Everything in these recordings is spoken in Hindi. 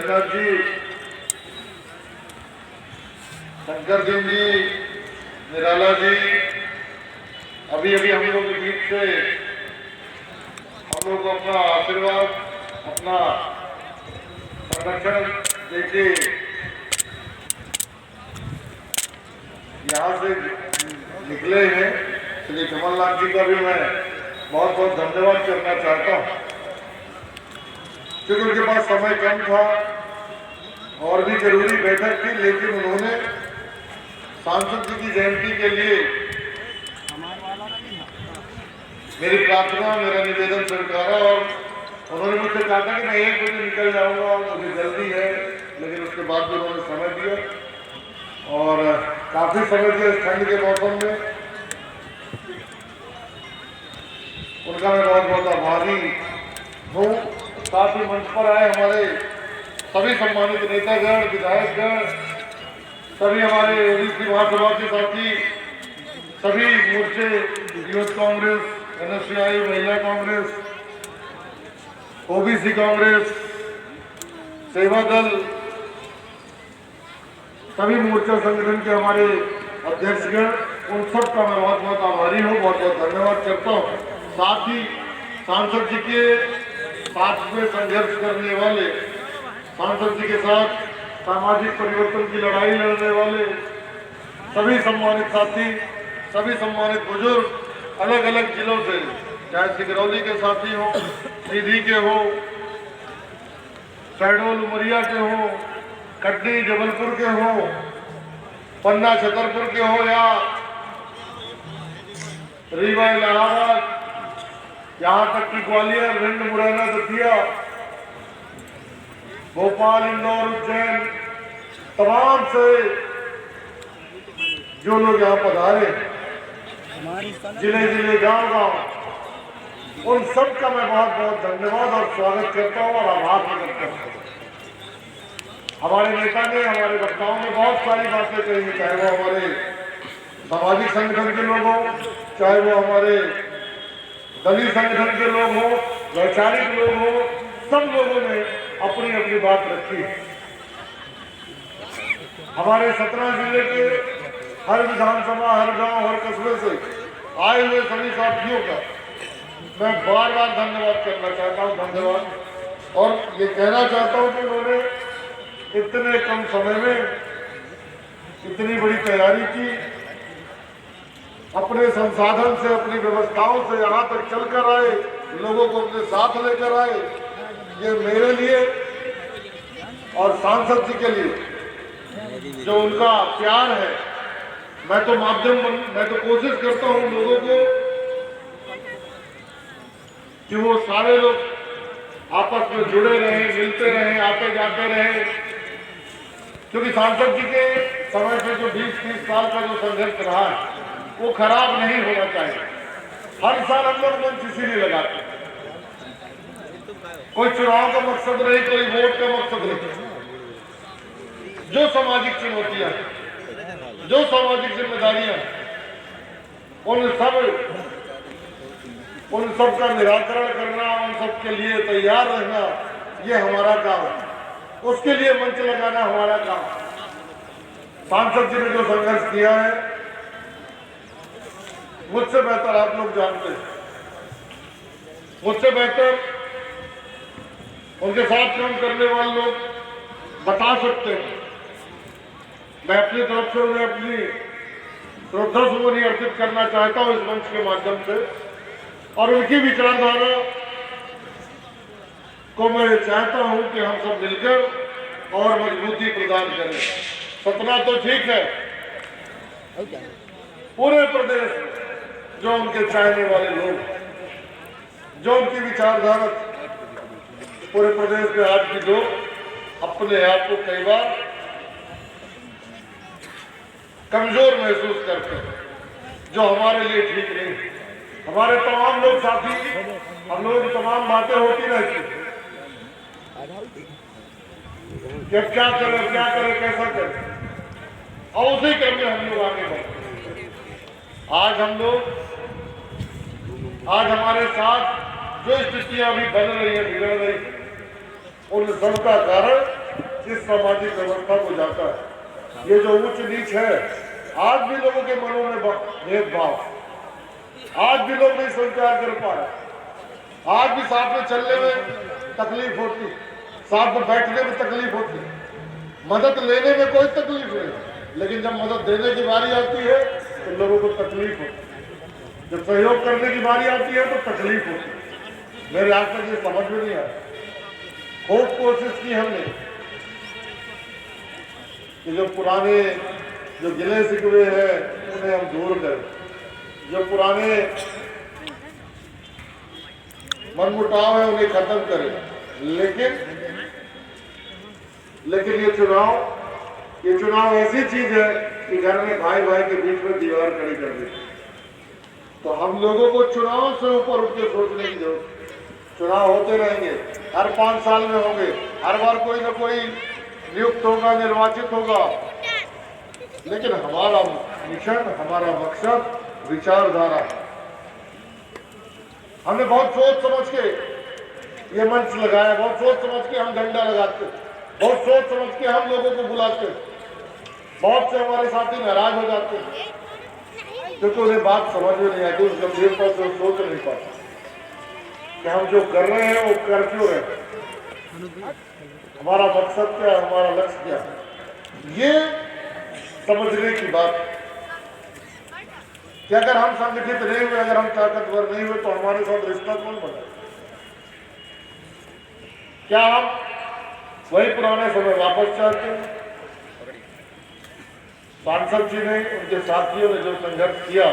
रविनाथ जी, शंकर सिंह जी, निराला जी, अभी अभी हम लोग के बीच से हम लोग को अपना आशीर्वाद, अपना संरक्षण देके यहाँ से निकले हैं। श्री कमलनाथ जी का भी मैं बहुत बहुत धन्यवाद करना चाहता हूँ, क्योंकि उनके पास समय कम था और भी जरूरी बैठक थी, लेकिन उन्होंने सांसद जी की जयंती के लिए मेरी प्रार्थना, मेरा निवेदन स्वीकारा और उन्होंने मुझसे कहा था कि मैं 1 बजे निकल जाऊंगा, मुझे जल्दी है, लेकिन उसके बाद भी उन्होंने समय दिया और काफी समय दिया इस ठंड के मौसम में। उनका मैं बहुत बहुत आभारी हूँ। साथ ही मंच पर आए हमारे सभी सम्मानित नेतागण, विधायकगण, सभी हमारे ओबीसी महासभा के साथी, सभी मोर्चे, यूथ कांग्रेस, NSCI, महिला कांग्रेस, ओबीसी कांग्रेस, सेवा दल, सभी मोर्चा संगठन के हमारे अध्यक्षगण, उन सब का मैं बहुत बहुत आभारी हूँ, बहुत बहुत धन्यवाद करता हूँ। साथ ही सांसद जी के साथ में संघर्ष करने वाले, सांसद जी के साथ सामाजिक परिवर्तन की लड़ाई लड़ने वाले सभी सम्मानित साथी, सभी सम्मानित बुजुर्ग, अलग अलग जिलों से, चाहे सिगरौली के साथी हो, सीधी के हो, शहडोल उमरिया के हो, कटनी जबलपुर के हो, पन्ना छतरपुर के हो या रीवा इलाहाबाद, यहाँ तक कि ग्वालियर, भिंड, मुरैना, दतिया, भोपाल, इंदौर, उज्जैन, तमाम से जो लोग यहाँ पधारे, जिले जिले, गांव गांव, उन सब का मैं बहुत बहुत धन्यवाद और स्वागत करता हूँ और आभार प्रकट करता हूँ। हमारे नेता ने, हमारे वक्ताओं ने बहुत सारी बातें कही, चाहे वो हमारे सामाजिक संगठन के लोग हों, चाहे वो हमारे दलित संगठन के लोग हों, वैचारिक लोग हों, सब लोगों ने अपनी अपनी बात रखी। हमारे सतना जिले के हर विधानसभा, हर गांव, हर कस्बे से आए हुए सभी साथियों का मैं बार बार धन्यवाद करना चाहता हूं, धन्यवाद। और ये कहना चाहता हूं कि उन्होंने इतने कम समय में इतनी बड़ी तैयारी की, अपने संसाधन से, अपनी व्यवस्थाओं से यहाँ तक चलकर आए, लोगों को अपने साथ लेकर आए। ये मेरे लिए और सांसद जी के लिए जो उनका प्यार है, मैं तो कोशिश करता हूँ लोगों को कि वो सारे लोग आपस में जुड़े रहें, मिलते रहें, आते जाते रहें, क्योंकि सांसद जी के समय से जो 20-30 साल का जो संघर्ष रहा है वो खराब नहीं होना चाहिए। हर साल हम लोग मंच इसीलिए लगाते हैं, कोई चुनाव का मकसद नहीं, कोई वोट का मकसद नहीं। जो सामाजिक चुनौतियां, जो सामाजिक जिम्मेदारियां, उन सब का निराकरण करना, उन सब के लिए तैयार रहना, ये हमारा काम है। उसके लिए मंच लगाना हमारा काम है। सांसद जी ने जो संघर्ष किया है, मुझसे बेहतर आप लोग जानते हैं, मुझसे बेहतर उनके साथ काम करने वाले लोग बता सकते हैं। मैं अपनी तरफ से उन्हें अपनी श्रद्धा सुमन अर्पित करना चाहता हूं इस मंच के माध्यम से, और उनकी विचारधारा को मैं चाहता हूं कि हम सब मिलकर और मजबूती प्रदान करें। सतना तो ठीक है, पूरे प्रदेश में जो उनके चाहने वाले लोग, जो उनकी विचारधारा, पूरे प्रदेश में आज भी लोग अपने आप को कई बार कमजोर महसूस करते हैं, जो हमारे लिए ठीक नहीं। हमारे तमाम लोग साथी, हम लोगों की तमाम बातें होती रहती कि क्या करें, कैसा करें, और उसी क्रम में हम लोग आगे बढ़ते। आज हमारे साथ जो स्थितियां अभी बन रही है, बिगड़ रही है, उन सब का कारण इस सामाजिक व्यवस्था को जाता है। ये जो उच्च नीच है, आज भी लोगों के मनों में भेदभाव, आज भी लोग नहीं स्वीकार कर पाए, आज भी साथ में चलने में तकलीफ होती, साथ में बैठने में तकलीफ होती, मदद लेने में कोई तकलीफ नहीं, लेकिन जब मदद देने की बारी आती है तो लोगों को तकलीफ होती, जब सहयोग करने की बारी आती है तो तकलीफ होती है। मेरे आज तक ये समझ में नहीं आया। खूब कोशिश की हमने कि जो पुराने जो गिले शिकवे हैं उन्हें हम दूर करें, जो पुराने मनमुटाव है उन्हें खत्म करें, लेकिन ये चुनाव ऐसी चीज है कि घर में भाई भाई के बीच में दीवार खड़ी कर देती। तो हम लोगों को चुनाव से ऊपर उठ के सोचने की जरूरत। चुनाव होते रहेंगे, हर 5 साल में होंगे, हर बार कोई ना कोई नियुक्त होगा, निर्वाचित होगा, लेकिन हमारा मिशन, हमारा मकसद विचारधारा है। हमने बहुत सोच समझ के ये मंच लगाया, बहुत सोच समझ के हम झंडा लगाते, बहुत सोच समझ के हम लोगों को बुलाते। बहुत से हमारे साथी नाराज हो जाते हैं क्योंकि उन्हें बात समझ में नहीं आती, उस गंभीरता से सोच नहीं पाते कि हम जो कर रहे हैं वो कर क्यों रहे हैं, हमारा मकसद क्या है, हमारा लक्ष्य क्या है, ये समझने की बात। कि अगर हम संगठित नहीं हुए, अगर हम ताकतवर नहीं हुए तो हमारे साथ रिश्ता कौन बना? क्या हम वही पुराने समय वापस चाहते हैं? सांसद जी ने, उनके साथियों ने जो संघर्ष किया,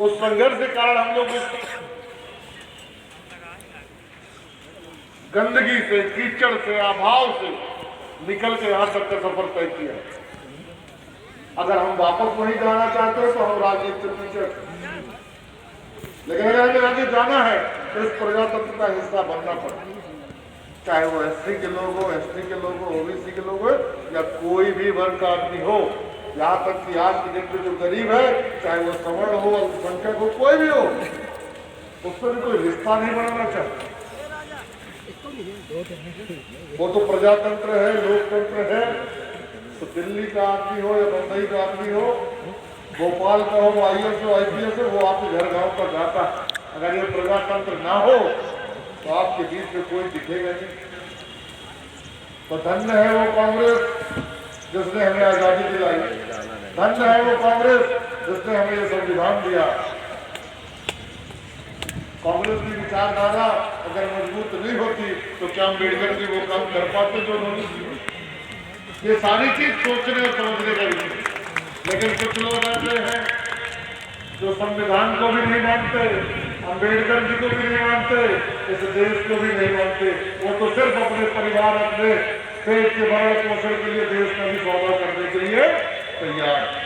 उस संघर्ष के कारण हम लोग गंदगी से, कीचड़ से, अभाव से निकल के यहां तक का सफर तय किया। अगर हम वापस वहीं जाना चाहते हैं तो हम राजनीति से पीछे, लेकिन अगर हमें आगे जाना है तो इस प्रजातंत्र का हिस्सा बनना पड़ेगा, चाहे वो एससी के लोग हो, एसटी के लोग हो, ओबीसी के लोग हो, या कोई भी वर्ग का आदमी हो। यहाँ तक कि आज की डेट में जो गरीब है, चाहे वो सवर्ण हो, अल्पसंख्यक हो, कोई भी हो, उससे भी कोई रिश्ता नहीं बनाना चाहता। वो तो प्रजातंत्र है, लोकतंत्र है, तो दिल्ली का आदमी हो या बंबई का आदमी हो, भोपाल का हो, IAS हो, IPS हो, वो आपके घर गांव पर जाता। अगर ये प्रजातंत्र ना हो तो आपके बीच में कोई दिखेगा नहीं। तो धन्य है वो कांग्रेस जिसने हमें आजादी दिलाई, धन्य है वो कांग्रेस जिसने हमें ये संविधान दिया। कांग्रेस की विचारधारा अगर मजबूत नहीं होती तो क्या अम्बेडकर जी वो काम कर पाते जो उन्होंने किया? ये सारी चीज सोचने और समझने का विषय। लेकिन कुछ लोग ऐसे हैं जो संविधान को भी नहीं मानते, अम्बेडकर जी को भी नहीं मानते, इस देश को भी नहीं मानते। वो तो सिर्फ अपने परिवार, अपने पेट के भरण पोषण के लिए देश का भी सौदा करने के लिए तैयार।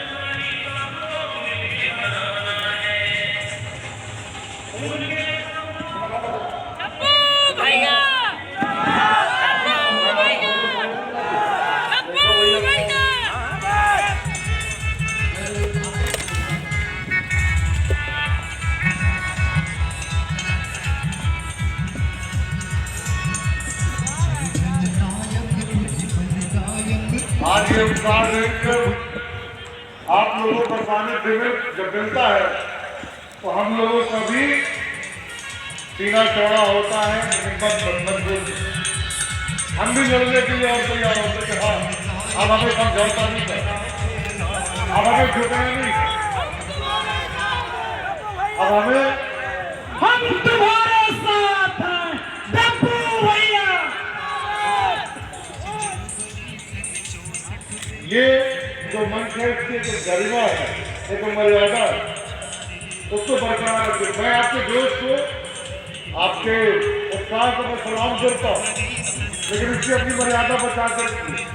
आज ये उत्साह देखकर आप लोगों का सानिध्य में जब मिलता है तो हम लोगों का भी सीना चौड़ा होता है, हिम्मत मजबूत। हम भी लड़ने के लिए और तैयार होते कि हाँ, अब हमें समझौता नहीं करना, अब हमें झुकना नहीं, अब हम तुम्हारे साथ हैं, डब्बू भैया। ये जो मंच है, इसकी जो गरिमा है, एक मर्यादा है, उसको बरकरार रखिए। मैं आपके दोस्त को, आपके उत्साह को मैं सलाम करता हूँ, लेकिन इसकी अपनी मर्यादा बचा कर रखिए,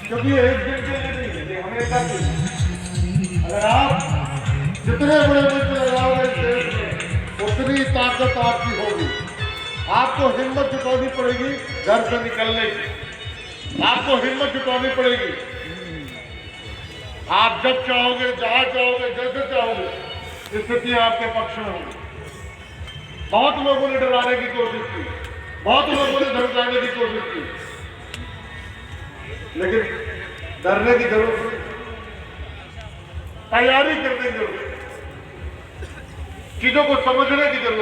क्योंकि ये एक दिन के लिए नहीं है, ये हमेशा के लिए। अगर आप जितने बड़े मंच लगाओगे इस देश में, उतनी ताकत आपकी होगी। आपको हिम्मत जुटानी पड़ेगी घर से निकलने की, आपको हिम्मत जुटानी पड़ेगी। आप जब चाहोगे, जहां चाहोगे, जैसे चाहोगे, स्थिति आपके पक्ष में होगी। बहुत लोगों ने डराने की कोशिश की, बहुत लोगों ने धमकाने की कोशिश की, लेकिन डरने की जरूरत नहीं, तैयारी करने की जरूरत, चीजों को समझने की जरूरत।